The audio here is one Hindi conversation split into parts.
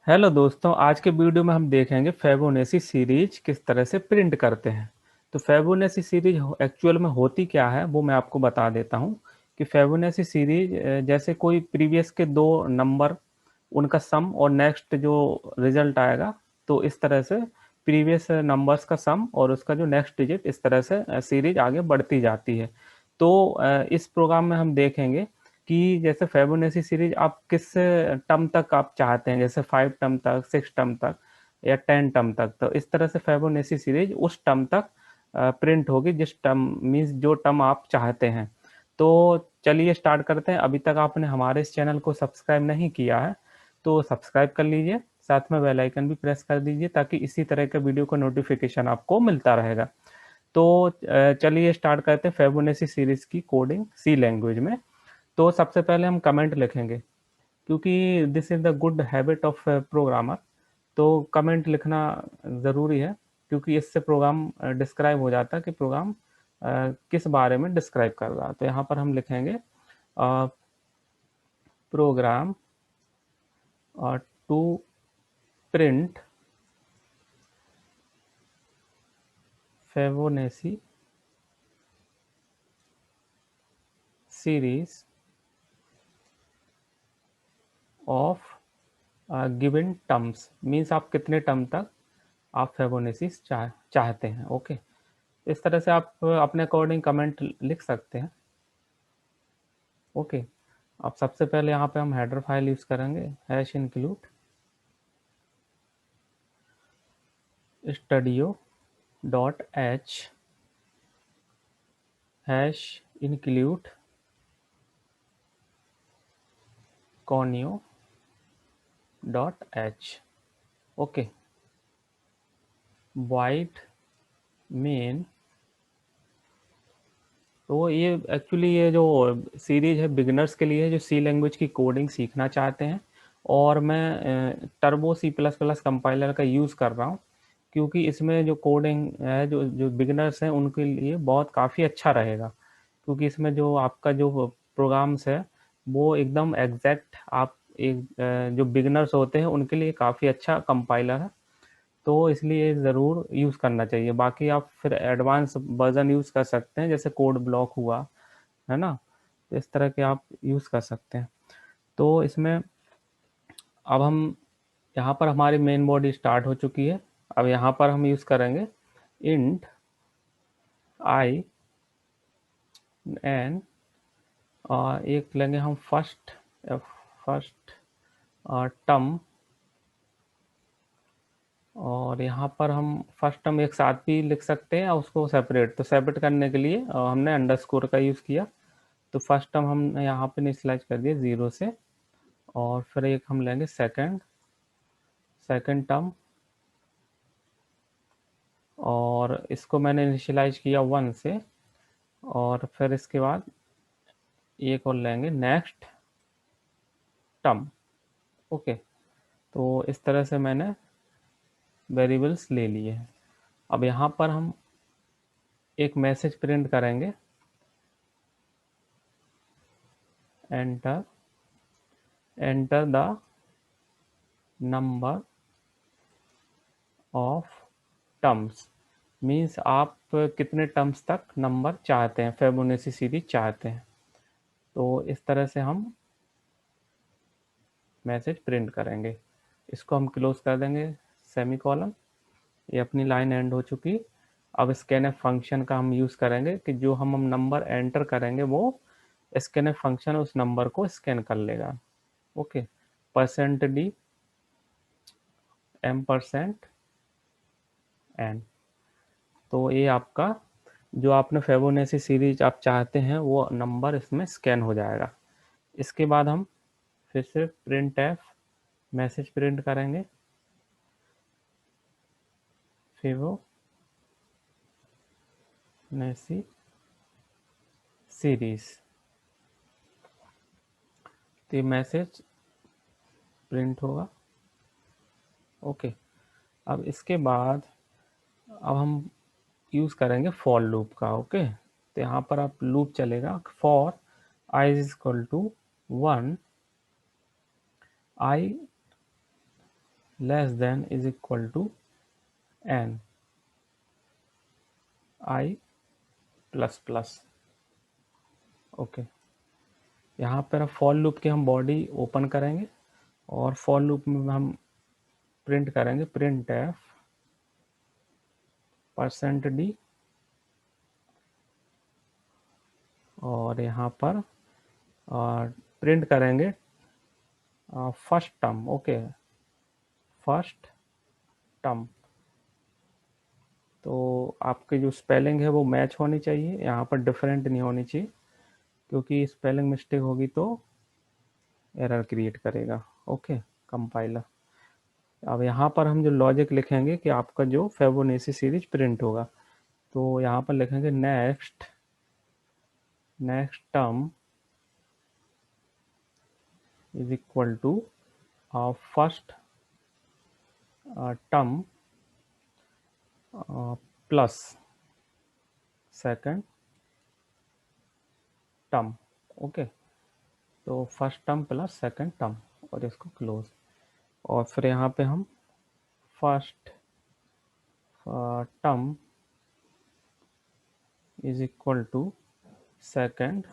हेलो दोस्तों, आज के वीडियो में हम देखेंगे फेबोनेसी सीरीज किस तरह से प्रिंट करते हैं। तो फेबोनेसी सीरीज एक्चुअल में होती क्या है वो मैं आपको बता देता हूँ कि फेबोनेसी सीरीज जैसे कोई प्रीवियस के दो नंबर, उनका सम और नेक्स्ट जो रिजल्ट आएगा, तो इस तरह से प्रीवियस नंबर्स का सम और उसका जो नेक्स्ट डिजिट, इस तरह से सीरीज आगे बढ़ती जाती है। तो इस प्रोग्राम में हम देखेंगे कि जैसे फेबोनेसी सीरीज आप किस टर्म तक आप चाहते हैं, जैसे 5 टर्म तक, 6 टर्म तक या 10 टर्म तक। तो इस तरह से फेबोनेसी सीरीज उस टर्म तक प्रिंट होगी जिस टर्म मीन्स जो टर्म आप चाहते हैं। तो चलिए स्टार्ट करते हैं। अभी तक आपने हमारे इस चैनल को सब्सक्राइब नहीं किया है तो सब्सक्राइब कर लीजिए, साथ में बेल आइकन भी प्रेस कर दीजिए ताकि इसी तरह के वीडियो का नोटिफिकेशन आपको मिलता रहेगा। तो चलिए स्टार्ट करते हैं फेबोनेसी सीरीज की कोडिंग सी लैंग्वेज में। तो सबसे पहले हम कमेंट लिखेंगे, क्योंकि this is the good habit of programmer. तो कमेंट लिखना ज़रूरी है, क्योंकि इससे प्रोग्राम डिस्क्राइब हो जाता है कि प्रोग्राम किस बारे में डिस्क्राइब कर रहा है। तो यहाँ पर हम लिखेंगे program to print Fibonacci series of given terms, means आप कितने टर्म तक आप फेबोनेसी चाहते हैं। ओके, इस तरह से आप अपने अकॉर्डिंग कमेंट लिख सकते हैं। ओके, अब सबसे पहले यहाँ पे हम हेडर फाइल यूज़ करेंगे, hash include studio dot h hash include conio dot h. Okay, void main. तो ये एक्चुअली ये जो सीरीज है बिगिनर्स के लिए है, जो सी लैंग्वेज की कोडिंग सीखना चाहते हैं। और मैं Turbo C plus plus compiler का यूज़ कर रहा हूँ, क्योंकि इसमें जो कोडिंग है, जो जो बिगिनर्स हैं उनके लिए बहुत काफ़ी अच्छा रहेगा। क्योंकि इसमें जो आपका जो प्रोग्राम्स है वो एकदम एग्जैक्ट, आप एक जो बिगिनर्स होते हैं उनके लिए काफ़ी अच्छा कंपाइलर है। तो इसलिए ज़रूर यूज़ करना चाहिए। बाकी आप फिर एडवांस वर्जन यूज़ कर सकते हैं, जैसे कोड ब्लॉक हुआ, है ना। तो इस तरह के आप यूज़ कर सकते हैं। तो इसमें अब हम यहाँ पर हमारी मेन बॉडी स्टार्ट हो चुकी है। अब यहाँ पर हम यूज़ करेंगे इंट आई एन, एक लेंगे हम फर्स्ट टर्म। और यहाँ पर हम फर्स्ट टर्म एक साथ भी लिख सकते हैं और उसको सेपरेट। तो सेपरेट करने के लिए हमने अंडरस्कोर का यूज़ किया। तो फर्स्ट टर्म हम यहाँ पे इनिशियलाइज कर दिए 0 से, और फिर एक हम लेंगे सेकंड सेकंड टर्म, और इसको मैंने इनिशियलाइज किया 1 से। और फिर इसके बाद एक और लेंगे नेक्स्ट टर्म। ओके, तो इस तरह से मैंने वेरिएबल्स ले लिए हैं। अब यहाँ पर हम एक मैसेज प्रिंट करेंगे, enter enter the number of terms, means आप कितने टर्म्स तक नंबर चाहते हैं, फेबोनेसी सीरीज चाहते हैं। तो इस तरह से हम मैसेज प्रिंट करेंगे। इसको हम क्लोज कर देंगे, सेमी कॉलन। ये अपनी लाइन एंड हो चुकी। अब स्कैनफ फंक्शन का हम यूज़ करेंगे कि जो हम नंबर एंटर करेंगे वो स्कैनफ फंक्शन उस नंबर को स्कैन कर लेगा। Okay, %d %m n। तो ये आपका जो आपने फेबोनेसी सीरीज आप चाहते हैं वो नंबर इसमें स्कैन हो जाएगा। इसके बाद हम फिर से प्रिंट एफ मैसेज प्रिंट करेंगे, फेबोनेसी सीरीज। तो ये मैसेज प्रिंट होगा। ओके, अब इसके बाद अब हम यूज़ करेंगे फॉर लूप का। ओके, तो यहाँ पर आप लूप चलेगा, for I is equal to 1, I less than is equal to N I plus plus. Okay, यहाँ पर फॉर लूप की हम बॉडी ओपन करेंगे और फॉर लूप में हम प्रिंट करेंगे प्रिंट एफ %d, और यहाँ पर प्रिंट करेंगे first term. Okay, first term. तो आपकी जो स्पेलिंग है वो मैच होनी चाहिए, यहाँ पर डिफरेंट नहीं होनी चाहिए, क्योंकि स्पेलिंग मिस्टेक होगी तो एरर क्रिएट करेगा। Okay, compiler. अब यहाँ पर हम जो लॉजिक लिखेंगे कि आपका जो फिबोनाची सीरीज प्रिंट होगा, तो यहाँ पर लिखेंगे next term is equal to first term plus second term. Okay, तो first term plus second term, और इसको क्लोज। और फिर यहाँ पे हम first term is equal to second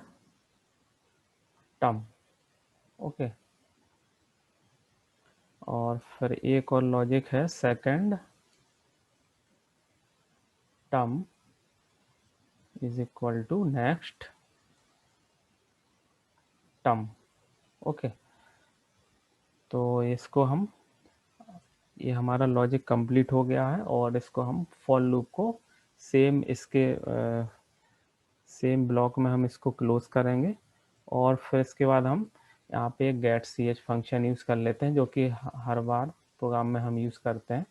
term. Okay, और फिर एक और लॉजिक है second term is equal to next term. Okay, तो इसको हम, ये हमारा लॉजिक कंप्लीट हो गया है, और इसको हम फॉर लूप को सेम इसके सेम ब्लॉक में हम इसको क्लोज करेंगे, और फिर इसके बाद हम यहाँ पे एक get C H function use कर लेते हैं, जो कि हर बार प्रोग्राम में हम यूज़ करते हैं,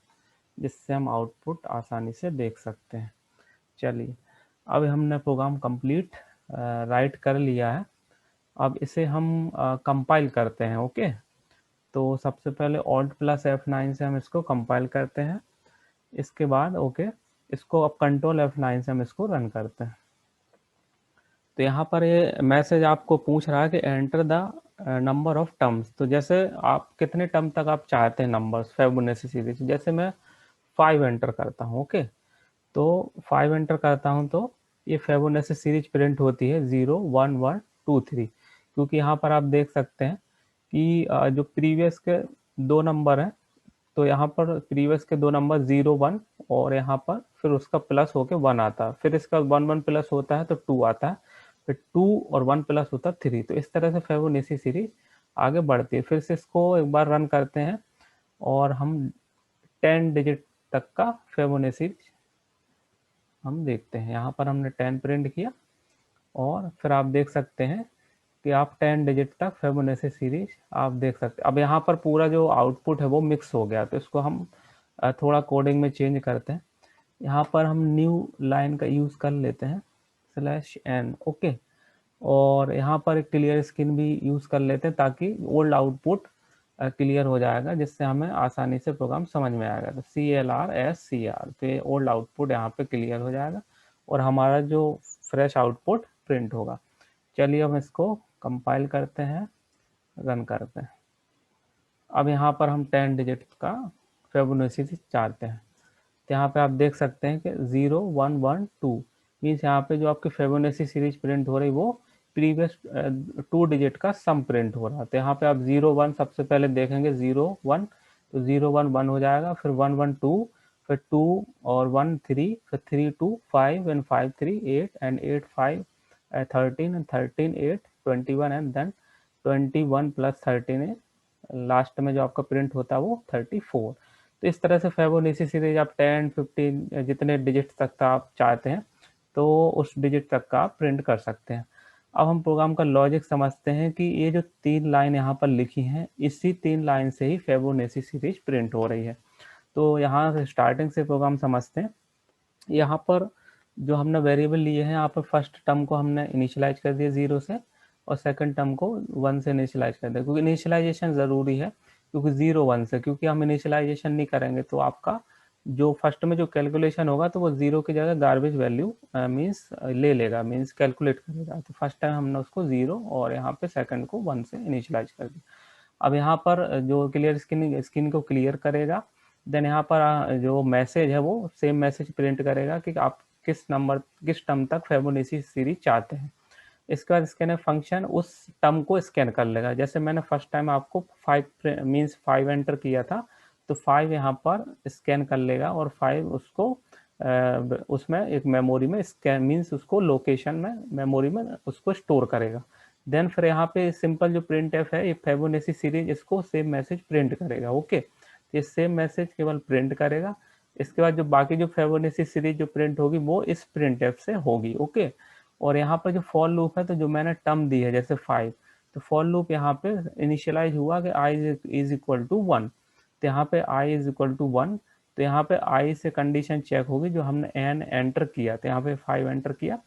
जिससे हम आउटपुट आसानी से देख सकते हैं। चलिए, अब हमने प्रोग्राम कंप्लीट राइट कर लिया है। अब इसे हम कंपाइल करते हैं। ओके, तो सबसे पहले Alt+F9 से हम इसको कंपाइल करते हैं। इसके बाद इसको अब कंट्रोल F9 से हम इसको रन करते हैं। तो यहाँ पर ये मैसेज आपको पूछ रहा है कि enter the number of terms. तो जैसे आप कितने टर्म तक आप चाहते हैं नंबर्स फिबोनाची सीरीज, जैसे मैं 5 एंटर करता हूँ। ओके, तो 5 एंटर करता हूँ तो ये फिबोनाची सीरीज प्रिंट होती है 0 1 1 2 3, क्योंकि यहाँ पर आप देख सकते हैं कि जो प्रीवियस के दो नंबर हैं, तो यहाँ पर प्रीवियस के दो नंबर 0 1, और यहाँ पर फिर उसका प्लस होके 1 आता है, फिर इसका 1 1 प्लस होता है तो 2 आता है, फिर 2 और 1 प्लस होता है 3। तो इस तरह से फिबोनाची सीरीज आगे बढ़ती है। फिर से इसको एक बार रन करते हैं और हम 10 डिजिट तक का फिबोनाची हम देखते हैं। यहाँ पर हमने 10 प्रिंट किया, और फिर आप देख सकते हैं कि आप 10 डिजिट तक फिबोनाची सीरीज आप देख सकते हैं। अब यहाँ पर पूरा जो आउटपुट है वो मिक्स हो गया, तो इसको हम थोड़ा कोडिंग में चेंज करते हैं। यहाँ पर हम न्यू लाइन का यूज़ कर लेते हैं /n। ओके, और यहाँ पर एक क्लियर स्क्रीन भी यूज़ कर लेते हैं, ताकि ओल्ड आउटपुट क्लियर हो जाएगा, जिससे हमें आसानी से प्रोग्राम समझ में आएगा। तो CLR/SCR, तो ये ओल्ड आउटपुट यहाँ पे क्लियर हो जाएगा, और हमारा जो फ्रेश आउटपुट प्रिंट होगा। चलिए हम इसको कंपाइल करते हैं, रन करते हैं। अब यहाँ पर हम 10 डिजिट का फिबोनाची चाहते हैं, तो यहाँ पे आप देख सकते हैं कि 0 1 1 2 मीन्स यहाँ पे जो आपकी फिबोनाची सीरीज प्रिंट हो रही वो प्रीवियस 2 डिजिट का सम प्रिंट हो रहा है। तो यहाँ पे आप 0 1 सबसे पहले देखेंगे 0 1, तो 0 1 1 हो जाएगा, फिर 1 1 2, फिर 2 और 1 3, फिर 3 2 5 and 5 3 8 and 8 5 13 and 13 8 21 and then 21 plus 13 last में जो आपका प्रिंट होता है वो 34। तो इस तरह से फिबोनाची सीरीज आप 10 15 जितने डिजिट तक का आप चाहते हैं तो उस डिजिट तक का आप प्रिंट कर सकते हैं। अब हम प्रोग्राम का लॉजिक समझते हैं कि ये जो 3 लाइन यहाँ पर लिखी हैं, इसी 3 लाइन से ही फिबोनाची सीरीज प्रिंट हो रही है। तो यहाँ से स्टार्टिंग से प्रोग्राम समझते हैं। यहाँ पर जो हमने वेरिएबल लिए हैं, यहाँ पर फर्स्ट टर्म को हमने इनिशियलाइज कर दिया 0 से, और सेकंड टर्म को 1 से इनिशियलाइज कर दिया, क्योंकि इनिशियलाइजेशन ज़रूरी है, क्योंकि 0 1 से, क्योंकि हम इनिशियलाइजेशन नहीं करेंगे तो आपका जो फर्स्ट में जो कैलकुलेशन होगा तो वो 0 की जगह गार्बेज वैल्यू मीन्स ले लेगा, मीन्स कैलकुलेट करेगा। तो फर्स्ट टाइम हमने उसको 0 और यहाँ पे सेकंड को 1 से इनिशियलाइज कर दिया। अब यहाँ पर जो क्लियर स्क्रीन को क्लियर करेगा, देन यहाँ पर जो मैसेज है वो सेम मैसेज प्रिंट करेगा कि आप किस टर्म तक फिबोनाची सीरीज चाहते हैं। इसके बाद स्कैनर फंक्शन उस टर्म को स्कैन कर लेगा। जैसे मैंने फर्स्ट टाइम आपको 5 मीन्स 5 एंटर किया था, तो 5 यहाँ पर स्कैन कर लेगा और 5 उसको उसमें एक मेमोरी में स्कैन मीन्स उसको लोकेशन में मेमोरी में उसको स्टोर करेगा। देन फिर यहाँ पे सिंपल जो प्रिंट एफ है, ये फिबोनाची सीरीज इसको सेम मैसेज प्रिंट करेगा। ओके, ये सेम मैसेज केवल प्रिंट करेगा। इसके बाद जो बाकी जो फिबोनाची सीरीज जो प्रिंट होगी वो इस प्रिंट एफ से होगी। ओके, और यहाँ पर जो फॉर लूप है, तो जो मैंने टर्म दी है जैसे 5, तो फॉर लूप यहाँ पे इनिशियलाइज हुआ कि i इज इक्वल टू 1, तो यहाँ पे i इज इक्वल टू 1, तो यहाँ पे i से कंडीशन चेक होगी जो हमने n एंटर किया, तो यहाँ पे 5 एंटर किया,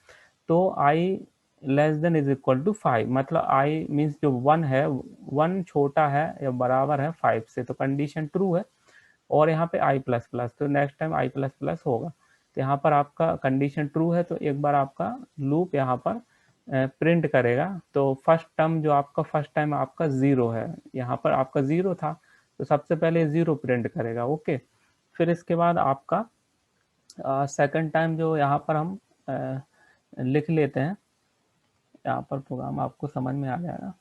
तो i less than is equal to 5, मतलब i मीन्स जो 1 है, 1 छोटा है या बराबर है 5 से, तो कंडीशन ट्रू है। और यहाँ पे i प्लस प्लस, तो next time i plus plus होगा, तो यहाँ पर आपका कंडीशन ट्रू है, तो एक बार आपका लूप यहाँ पर प्रिंट करेगा। तो फर्स्ट टर्म जो आपका फर्स्ट टाइम आपका 0 है, यहाँ पर आपका 0 था, तो सबसे पहले 0 प्रिंट करेगा। ओके, फिर इसके बाद आपका सेकंड टाइम जो यहाँ पर हम लिख लेते हैं, यहाँ पर प्रोग्राम आपको समझ में आ जाएगा।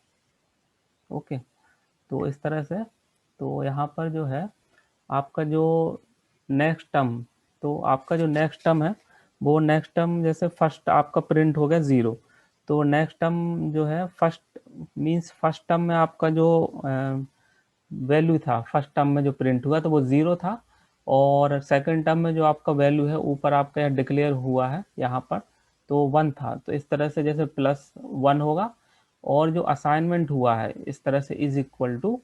ओके, तो इस तरह से, तो यहाँ पर जो है आपका जो नेक्स्ट टर्म, तो आपका जो नेक्स्ट टर्म है वो नेक्स्ट टर्म जैसे फर्स्ट आपका प्रिंट हो गया 0, तो नेक्स्ट टर्म जो है फर्स्ट मीन्स फर्स्ट टर्म में आपका जो वैल्यू था, फर्स्ट टर्म में जो प्रिंट हुआ तो वो 0 था, और सेकंड टर्म में जो आपका वैल्यू है ऊपर आपका यहाँ डिक्लेयर हुआ है यहाँ पर, तो 1 था। तो इस तरह से जैसे +1 होगा, और जो असाइनमेंट हुआ है इस तरह से इज इक्वल टू,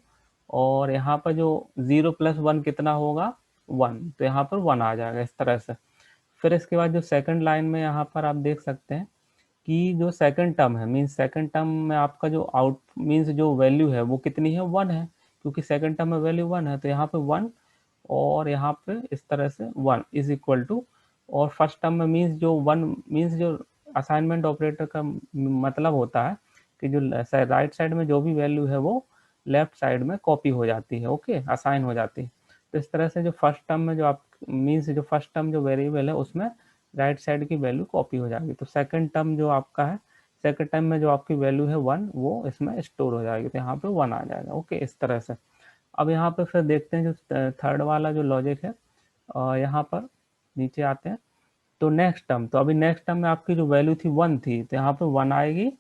और यहाँ पर जो 0 + 1 कितना होगा 1, तो यहाँ पर 1 आ जाएगा इस तरह से। फिर इसके बाद जो सेकंड लाइन में यहाँ पर आप देख सकते हैं कि जो सेकंड टर्म है, मीन्स सेकंड टर्म में आपका जो आउट मीन्स जो वैल्यू है वो कितनी है 1 है, क्योंकि सेकंड टर्म में वैल्यू 1 है, तो यहाँ पे 1, और यहाँ पे इस तरह से 1 इज इक्वल टू, और फर्स्ट टर्म में मीन्स जो 1 मीन्स जो असाइनमेंट ऑपरेटर का मतलब होता है कि जो राइट साइड में जो भी वैल्यू है वो लेफ्ट साइड में कॉपी हो जाती है। ओके, असाइन हो जाती है। तो इस तरह से जो फर्स्ट टर्म में जो आप मीन्स जो फर्स्ट टर्म जो वेरिएबल है उसमें राइट साइड की वैल्यू कॉपी हो जाएगी, तो सेकंड टर्म जो आपका है, सेकंड टर्म में जो आपकी वैल्यू है 1 वो इसमें स्टोर हो जाएगी, तो यहाँ पे 1 आ जाएगा। ओके, इस तरह से। अब यहाँ पे फिर देखते हैं जो थर्ड वाला जो लॉजिक है, यहाँ पर नीचे आते हैं, तो नेक्स्ट टर्म, तो अभी नेक्स्ट टर्म में आपकी जो वैल्यू थी 1 थी, तो यहाँ पे 1 आएगी,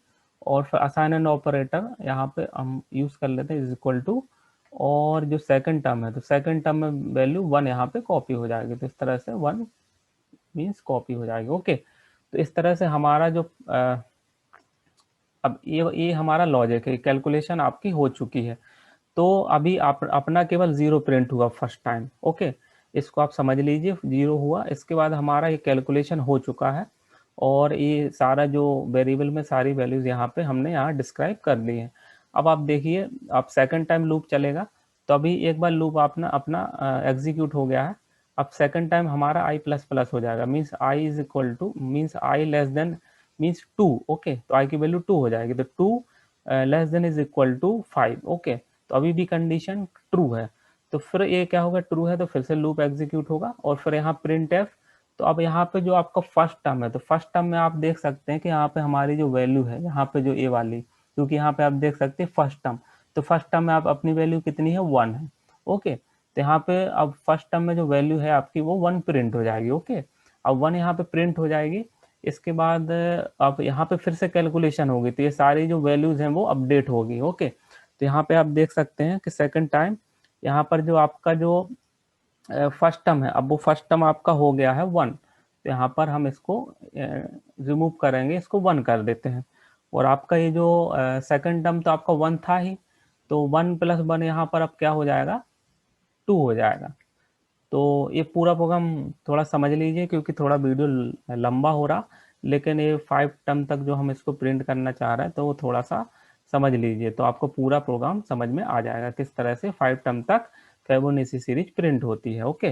और फिर असाइन एंड ऑपरेटर यहाँ पे हम यूज कर लेते हैं इज इक्वल टू, और जो सेकंड टर्म है तो सेकंड टर्म में वैल्यू 1 यहाँ पे कॉपी हो जाएगी, तो इस तरह से 1 मीन्स कॉपी हो जाएगी। ओके, तो इस तरह से हमारा जो अब ये हमारा लॉजिक है, कैलकुलेशन आपकी हो चुकी है। तो अभी आप अपना केवल 0 प्रिंट हुआ फर्स्ट टाइम। ओके, इसको आप समझ लीजिए 0 हुआ, इसके बाद हमारा ये कैलकुलेशन हो चुका है, और ये सारा जो वेरिएबल में सारी वैल्यूज यहाँ पे हमने यहाँ डिस्क्राइब कर दी है। अब आप देखिए, आप सेकंड टाइम लूप चलेगा, तो अभी एक बार लूप अपना अपना एग्जीक्यूट हो गया है। अब सेकंड टाइम हमारा i प्लस प्लस हो जाएगा, means i is equal to means i less than means 2। Okay, तो i की वैल्यू 2 हो जाएगी, तो 2 less than is equal to 5। Okay, तो अभी भी कंडीशन ट्रू है, तो फिर ये क्या होगा, ट्रू है तो फिर से लूप एग्जीक्यूट होगा, और फिर यहाँ प्रिंट एफ। तो अब यहाँ पे जो आपका फर्स्ट टर्म है, तो फर्स्ट टर्म में आप देख सकते हैं कि यहाँ पे हमारी जो वैल्यू है यहाँ पे जो ए वाली, क्योंकि यहाँ पे आप देख सकते हैं फर्स्ट टर्म, तो फर्स्ट टर्म में आप अपनी वैल्यू कितनी है 1 है। ओके, तो यहाँ पे अब फर्स्ट टर्म में जो वैल्यू है आपकी वो 1 प्रिंट हो जाएगी। ओके, अब 1 यहाँ पे प्रिंट हो जाएगी, इसके बाद अब यहाँ पे फिर से कैलकुलेशन होगी, तो ये सारी जो वैल्यूज हैं वो अपडेट होगी। ओके, तो यहाँ पे आप देख सकते हैं कि सेकंड टाइम यहाँ पर जो आपका जो फर्स्ट टर्म है, अब वो फर्स्ट टर्म आपका हो गया है 1, तो यहाँ पर हम इसको रिमूव करेंगे, इसको 1 कर देते हैं, और आपका ये जो सेकंड टर्म तो आपका 1 था ही, तो 1 + 1 यहाँ पर अब क्या हो जाएगा 2 हो जाएगा। तो ये पूरा प्रोग्राम थोड़ा समझ लीजिए, क्योंकि थोड़ा वीडियो लंबा हो रहा, लेकिन ये 5 टर्म तक जो हम इसको प्रिंट करना चाह रहे हैं तो वो थोड़ा सा समझ लीजिए, तो आपको पूरा प्रोग्राम समझ में आ जाएगा किस तरह से 5 टर्म तक फिबोनाची सीरीज प्रिंट होती है। ओके,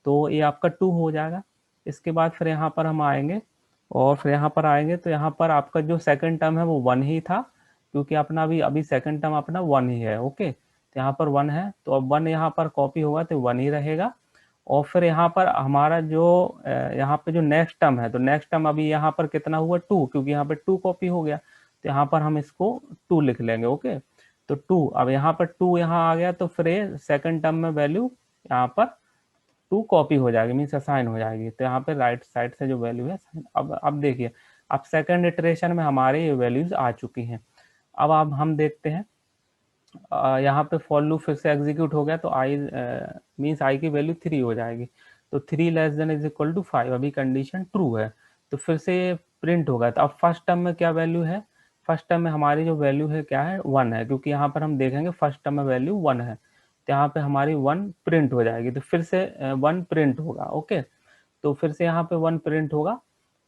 तो ये आपका 2 हो जाएगा। इसके बाद फिर यहाँ पर हम आएंगे, और फिर यहाँ पर आएंगे तो यहाँ पर आपका जो सेकंड टर्म है वो 1 ही था, क्योंकि अपना अभी अभी सेकंड टर्म अपना 1 ही है। ओके, तो यहाँ पर 1 है, तो अब 1 यहाँ पर कॉपी होगा तो 1 ही रहेगा। और फिर यहाँ पर हमारा जो यहाँ पे जो नेक्स्ट टर्म है, तो नेक्स्ट टर्म अभी यहाँ पर कितना हुआ 2, क्योंकि यहाँ पे 2 कॉपी हो गया, तो यहाँ पर हम इसको 2 लिख लेंगे। ओके, तो 2, अब यहाँ पर 2 यहाँ आ गया, तो फिर सेकंड टर्म में वैल्यू यहाँ पर 2 कॉपी हो जाएगी, मीन्स असाइन हो जाएगी। तो यहाँ पे राइट साइड से जो वैल्यू है, अब देखिए, अब सेकंड इटरेशन में हमारे ये वैल्यूज आ चुकी हैं। अब हम देखते हैं, यहाँ पे फॉर लूप फिर से एग्जीक्यूट हो गया, तो आई मीन्स आई की वैल्यू 3 हो जाएगी। तो 3 less than is equal to 5, अभी कंडीशन ट्रू है, तो फिर से प्रिंट होगा। तो अब फर्स्ट टर्म में क्या वैल्यू है, फर्स्ट टर्म में हमारी जो वैल्यू है क्या है, 1 है, क्योंकि यहाँ पर हम देखेंगे फर्स्ट टर्म में वैल्यू 1 है, तो यहाँ पे हमारी 1 प्रिंट हो जाएगी। तो फिर से 1 प्रिंट होगा। ओके, तो फिर से यहाँ पे 1 प्रिंट होगा।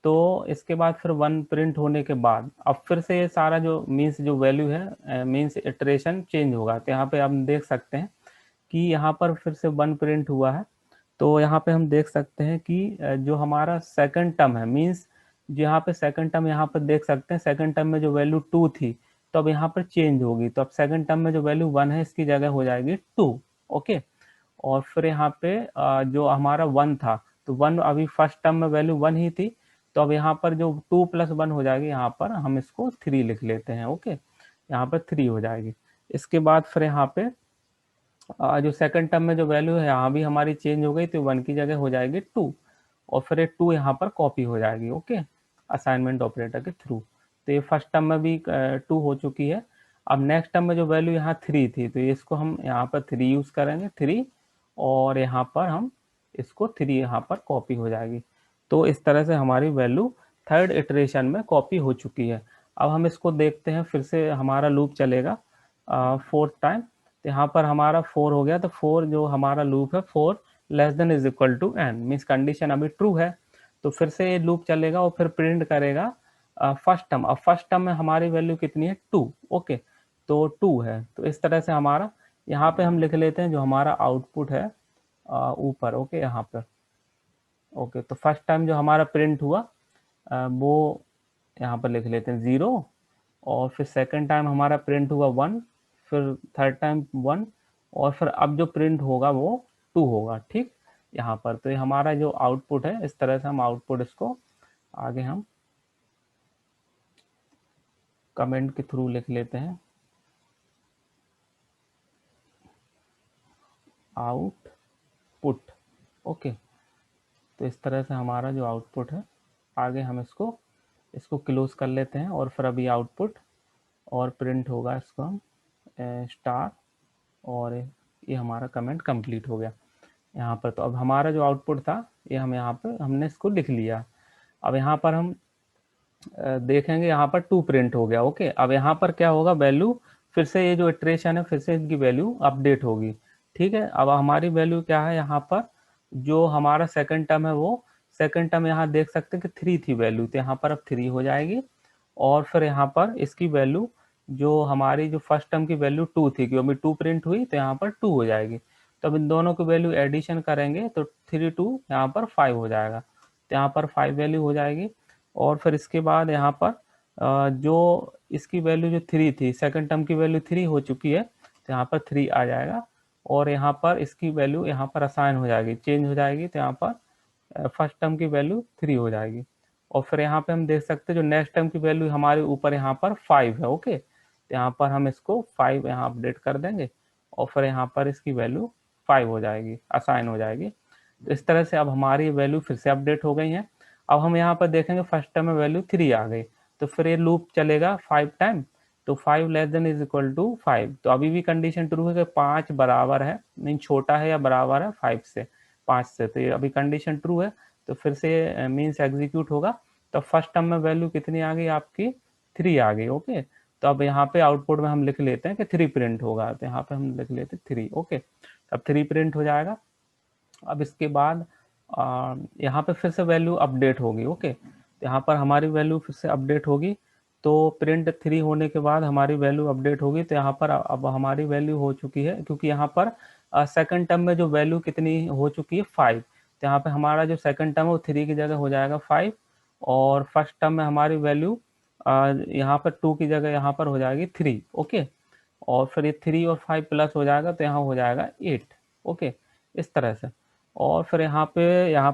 तो इसके बाद फिर 1 प्रिंट होने के बाद अब फिर से ये सारा जो मीन्स जो वैल्यू है, मीन्स इटरेशन चेंज होगा। तो यहाँ पे हम देख सकते हैं कि यहाँ पर फिर से 1 प्रिंट हुआ है। तो यहाँ पे हम देख सकते हैं कि जो हमारा सेकंड टर्म है, मीन्स जो यहाँ पे सेकंड टर्म, यहाँ पर देख सकते हैं सेकंड टर्म में जो वैल्यू 2 थी, तो अब यहाँ पर चेंज होगी। तो अब सेकंड टर्म में जो वैल्यू 1 है, इसकी जगह हो जाएगी 2। ओके, और फिर यहाँ पे जो हमारा 1 था, तो 1 अभी फर्स्ट टर्म में वैल्यू 1 ही थी, तो अब यहाँ पर जो 2 + 1 हो जाएगी, यहाँ पर हम इसको 3 लिख लेते हैं। ओके, यहाँ पर 3 हो जाएगी। इसके बाद फिर यहाँ पे जो सेकंड टर्म में जो वैल्यू है, यहाँ भी हमारी चेंज हो गई, तो 1 की जगह हो जाएगी 2, और फिर 2 यहाँ पर कॉपी हो जाएगी। ओके, असाइनमेंट ऑपरेटर के थ्रू। तो ये फर्स्ट टर्म में भी 2 हो चुकी है। अब नेक्स्ट टर्म में जो वैल्यू यहाँ 3 थी, तो इसको हम यहाँ पर 3 यूज़ करेंगे, 3, और यहाँ पर हम इसको 3 यहाँ पर कॉपी हो जाएगी। तो इस तरह से हमारी वैल्यू थर्ड इटरेशन में कॉपी हो चुकी है। अब हम इसको देखते हैं, फिर से हमारा लूप चलेगा फोर्थ टाइम। तो यहाँ पर हमारा 4 हो गया, तो 4 जो हमारा लूप है, 4 less than is equal to n, means condition अभी ट्रू है। तो फिर से ये लूप चलेगा और फिर प्रिंट करेगा फर्स्ट टर्म। अब फर्स्ट टर्म में हमारी वैल्यू कितनी है, 2। ओके, तो 2 है। तो इस तरह से हमारा यहाँ पे हम लिख लेते हैं जो हमारा आउटपुट है ऊपर। ओके, यहाँ पर ओके, तो फर्स्ट टाइम जो हमारा प्रिंट हुआ वो यहाँ पर लिख लेते हैं 0, और फिर सेकंड टाइम हमारा प्रिंट हुआ 1, फिर थर्ड टाइम 1, और फिर अब जो प्रिंट होगा वो 2 होगा। ठीक, यहाँ पर तो ये हमारा जो आउटपुट है, इस तरह से हम आउटपुट इसको आगे हम कमेंट के थ्रू लिख लेते हैं, आउटपुट। ओके, तो इस तरह से हमारा जो आउटपुट है, आगे हम इसको क्लोज कर लेते हैं, और फिर अभी आउटपुट और प्रिंट होगा, इसको हम स्टार, और ये हमारा कमेंट कंप्लीट हो गया यहाँ पर। तो अब हमारा जो आउटपुट था, ये हम यहाँ पर हमने इसको लिख लिया। अब यहाँ पर हम देखेंगे, यहाँ पर 2 प्रिंट हो गया। ओके, अब यहाँ पर क्या होगा, वैल्यू फिर से ये जो इटरेशन है, फिर से इनकी वैल्यू अपडेट होगी। ठीक है, अब हमारी वैल्यू क्या है, यहाँ पर जो हमारा सेकंड टर्म है, वो सेकंड टर्म यहाँ देख सकते हैं कि 3 थी वैल्यू, तो यहाँ पर अब 3 हो जाएगी। और फिर यहाँ पर इसकी वैल्यू जो हमारी जो फर्स्ट टर्म की वैल्यू 2 थी, क्योंकि 2 प्रिंट हुई, तो यहाँ पर 2 हो जाएगी। तो अब इन दोनों की वैल्यू एडिशन करेंगे, तो 3 2 यहाँ पर 5 हो जाएगा, तो यहाँ पर 5 वैल्यू हो जाएगी। और फिर इसके बाद यहाँ पर जो इसकी वैल्यू जो 3 थी, सेकंड टर्म की वैल्यू 3 हो चुकी है, तो यहाँ पर 3 आ जाएगा, और यहाँ पर इसकी वैल्यू यहाँ पर असाइन हो जाएगी, चेंज हो जाएगी, तो यहाँ पर फर्स्ट टर्म की वैल्यू 3 हो जाएगी। और फिर यहाँ पे हम देख सकते हैं जो नेक्स्ट टर्म की वैल्यू हमारे ऊपर यहाँ पर 5 है। ओके, तो यहाँ पर हम इसको 5 यहाँ अपडेट कर देंगे, और फिर यहाँ पर इसकी वैल्यू 5 हो जाएगी, असाइन हो जाएगी। तो इस तरह से अब हमारी वैल्यू फिर से अपडेट हो गई है। अब हम यहाँ पर देखेंगे फर्स्ट टर्म में वैल्यू 3 आ गई, तो फिर ये लूप चलेगा 5 टाइम, तो 5 less than is equal to 5। तो अभी भी कंडीशन ट्रू है कि 5 बराबर है, मीन छोटा है या बराबर है 5 से, 5 से, तो ये अभी कंडीशन ट्रू है। तो फिर से मीन्स एग्जीक्यूट होगा, तो फर्स्ट टर्म में वैल्यू कितनी आ गई आपकी, 3 आ गई। ओके, तो अब यहाँ पे आउटपुट में हम लिख लेते हैं कि 3 प्रिंट होगा, तो यहाँ पे हम लिख लेते हैं 3। ओके, अब 3 प्रिंट हो जाएगा। अब इसके बाद यहाँ पे फिर से वैल्यू अपडेट होगी। ओके, यहाँ पर हमारी वैल्यू फिर से अपडेट होगी, तो प्रिंट 3 होने के बाद हमारी वैल्यू अपडेट होगी। तो यहाँ पर अब हमारी वैल्यू हो चुकी है, क्योंकि यहाँ पर सेकंड टर्म में जो वैल्यू कितनी हो चुकी है, 5। तो यहाँ पे हमारा जो सेकंड टर्म है वो 3 की जगह हो जाएगा 5, और फर्स्ट टर्म में हमारी वैल्यू यहाँ पर 2 की जगह यहाँ पर हो जाएगी 3। ओके, और फिर ये 3 और 5 प्लस हो जाएगा तो यहाँ हो जाएगा 8। ओके, इस तरह से। और फिर यहाँ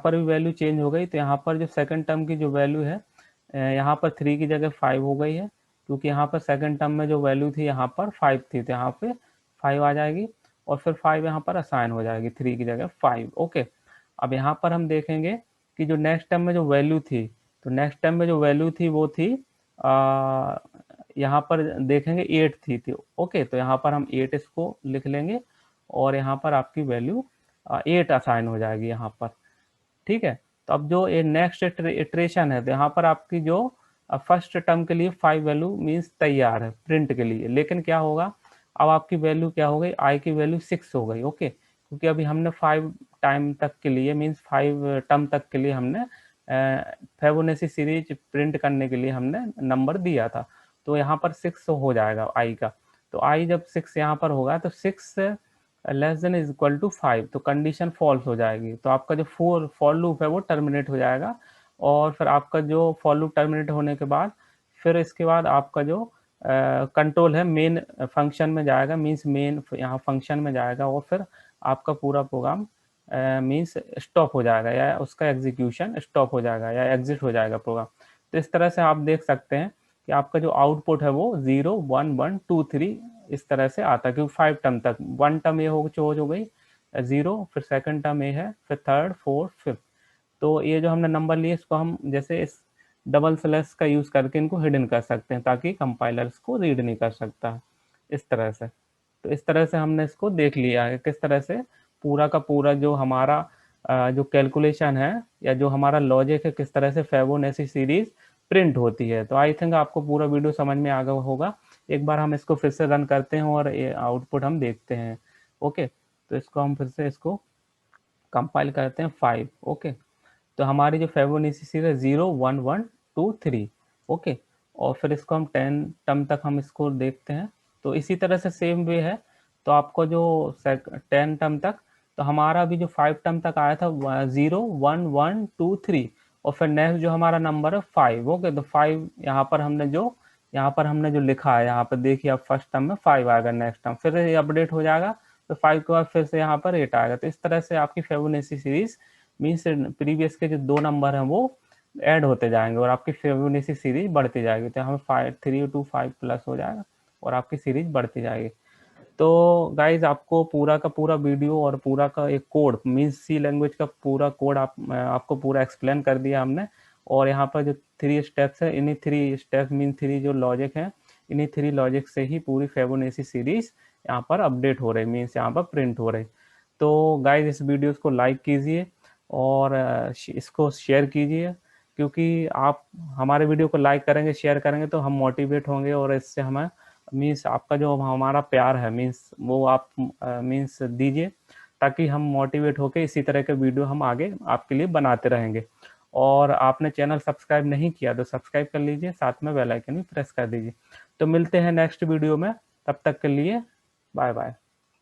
पर भी वैल्यू चेंज हो गई, तो यहाँ पर जो सेकंड टर्म की जो वैल्यू है, यहाँ पर 3 की जगह 5 हो गई है, क्योंकि यहाँ पर सेकंड टर्म में जो वैल्यू थी यहाँ पर 5 थी, तो यहाँ पे 5 आ जाएगी, और फिर 5 यहाँ पर असाइन हो जाएगी 3 की जगह 5। ओके, अब यहाँ पर हम देखेंगे कि जो नेक्स्ट टर्म में जो वैल्यू थी, तो नेक्स्ट टर्म में जो वैल्यू थी वो थी यहाँ पर देखेंगे 8 थी। ओके, तो यहाँ पर हम 8 इसको लिख लेंगे, और यहाँ पर आपकी वैल्यू 8 असाइन हो जाएगी यहाँ पर। ठीक है, तो अब जो ये नेक्स्ट इटरेशन है, तो यहाँ पर आपकी जो फर्स्ट टर्म के लिए 5 वैल्यू मीन्स तैयार है प्रिंट के लिए, लेकिन क्या होगा, अब आपकी वैल्यू क्या हो गई, आई की वैल्यू 6 हो गई। ओके, क्योंकि अभी हमने 5 टाइम तक के लिए मीन्स 5 टर्म तक के लिए हमने फिबोनाची सीरीज प्रिंट करने के लिए हमने नंबर दिया था, तो यहाँ पर 6 हो जाएगा आई का। तो आई जब 6 यहाँ पर होगा तो 6 less than is equal to 5, तो कंडीशन फॉल्स हो जाएगी, तो आपका जो फॉर लूप है वो टर्मिनेट हो जाएगा। और फिर आपका जो फॉर लूप टर्मिनेट होने के बाद फिर इसके बाद आपका जो कंट्रोल है मेन फंक्शन में जाएगा, मीन्स मेन यहाँ फंक्शन में जाएगा, और फिर आपका पूरा प्रोग्राम मीन्स स्टॉप हो जाएगा, या उसका एग्जीक्यूशन स्टॉप हो जाएगा, या एग्जिट हो जाएगा प्रोग्राम। तो इस तरह से आप देख सकते हैं कि आपका जो आउटपुट है वो 0 1 1 2 3 इस तरह से आता है, क्योंकि 5 टर्म तक, 1 टर्म ये हो गई 0, फिर सेकंड टर्म ये है, फिर थर्ड फोर्थ फिफ्थ। तो ये जो हमने नंबर लिए इसको हम जैसे इस डबल स्लैश का यूज़ करके इनको हिडन कर सकते हैं, ताकि कंपाइलर इसको रीड नहीं कर सकता इस तरह से। तो इस तरह से हमने इसको देख लिया है किस तरह से पूरा का पूरा जो हमारा जो कैलकुलेशन है या जो हमारा लॉजिक है, किस तरह से फिबोनाची सीरीज प्रिंट होती है। तो आई थिंक आपको पूरा वीडियो समझ में आ गया होगा। एक बार हम इसको फिर से रन करते हैं और ये आउटपुट हम देखते हैं। ओके, तो इसको हम फिर से इसको कंपाइल करते हैं 5। ओके, तो हमारी जो फिबोनाची सीरीज है 0 1 1 2 3। ओके, और फिर इसको हम 10 टर्म तक हम इसको देखते हैं। तो इसी तरह से सेम वे है, तो आपको जो 10 टर्म तक, तो हमारा भी जो 5 टर्म तक आया था 0 1 1 2 3, और फिर नेक्स्ट जो हमारा नंबर है 5। ओके, तो 5 यहाँ पर हमने जो लिखा है, यहाँ पर देखिए अब फर्स्ट टर्म में 5 आएगा, नेक्स्ट टर्म फिर ये अपडेट हो जाएगा, तो 5 के बाद फिर से यहाँ पर 8 आएगा। तो इस तरह से आपकी फिबोनाची सीरीज मीन्स प्रीवियस के जो 2 नंबर हैं वो ऐड होते जाएंगे, और आपकी फिबोनाची सीरीज बढ़ती जाएगी। तो हमें 5 3 to 5 प्लस हो जाएगा, और आपकी सीरीज बढ़ती जाएगी। तो गाइज आपको पूरा का पूरा वीडियो और पूरा का एक कोड मीन्स सी लैंग्वेज का पूरा कोड आपको पूरा एक्सप्लेन कर दिया हमने। और यहाँ पर जो 3 स्टेप्स है, इन्हीं 3 स्टेप्स मीन 3 जो लॉजिक है, इन्हीं 3 लॉजिक से ही पूरी फिबोनाची सीरीज यहाँ पर अपडेट हो रही, मीन्स यहाँ पर प्रिंट हो रही। तो गाइज इस वीडियो को लाइक कीजिए और इसको शेयर कीजिए, क्योंकि आप हमारे वीडियो को लाइक करेंगे, शेयर करेंगे तो हम मोटिवेट होंगे, और इससे हमें मीन्स आपका जो हमारा प्यार है मीन्स वो आप मीन्स दीजिए, ताकि हम मोटिवेट होकर इसी तरह के वीडियो हम आगे आपके लिए बनाते रहेंगे। और आपने चैनल सब्सक्राइब नहीं किया तो सब्सक्राइब कर लीजिए, साथ में बेल आइकन भी प्रेस कर दीजिए। तो मिलते हैं नेक्स्ट वीडियो में, तब तक के लिए बाय बाय।